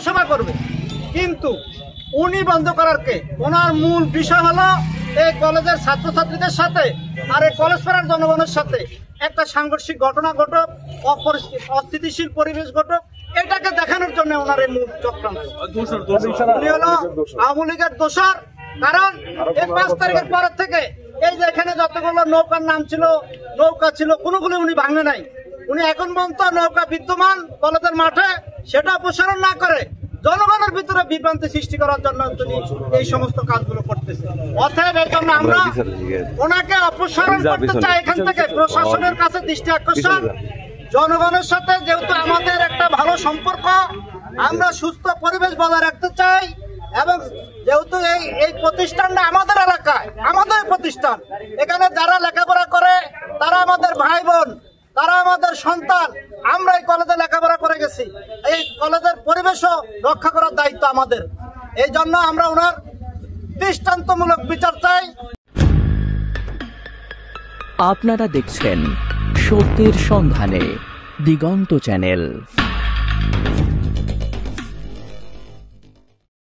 সভা করবে, কিন্তু উনি বন্ধ করার কে? ওনার মূল বিষয় হলো এই কলেজের ছাত্রছাত্রীদের সাথে আর এই কলেজ পাড়ার জনগণের সাথে একটা সাংঘর্ষিক ঘটনা ঘটক, অস্থিতিশীল পরিবেশ ঘটক, এটাকে দেখানোর জন্য ওনার এই মূল চক্রান্ত। উনি হলো আওয়ামী লীগের দোসর। কারণ এই 5 তারিখের পরের থেকে এই যে এখানে যতগুলো নৌকার নাম ছিল, নৌকা ছিল, কোনোগুলো উনি ভাঙে নাই। উনি এখন পর্যন্ত নৌকা বিদ্যমান কলেজের মাঠে, সেটা অপসারণ না করে জনগণের ভিতরে বিভ্রান্তি সৃষ্টি করার জন্য তিনি এই সমস্ত কাজগুলো করতেছে। অতএব এই জন্য আমরা ওনাকে অপসারণ করতে চাই এখান থেকে। প্রশাসনের কাছে দৃষ্টি আকর্ষণ, জনগণের সাথে যেহেতু আমাদের একটা ভালো সম্পর্ক, আমরা সুস্থ পরিবেশ বজায় রাখতে চাই। এবং যেহেতু এই প্রতিষ্ঠানটা আমাদের এলাকায়, আমাদের প্রতিষ্ঠান, এখানে যারা লেখাপড়া করে তারা আমাদের ভাই বোন, তারা আমাদের সন্তান। আমরা এই কলেজে লেখাপড়া করে গেছি, এই কলেজের পরিবেশও রক্ষা করার দায়িত্ব আমাদের। এই জন্য আমরা ওনার দৃষ্টান্তমূলক বিচার চাই। আপনারা দেখছেন সত্যের সন্ধানে দিগন্ত চ্যানেল।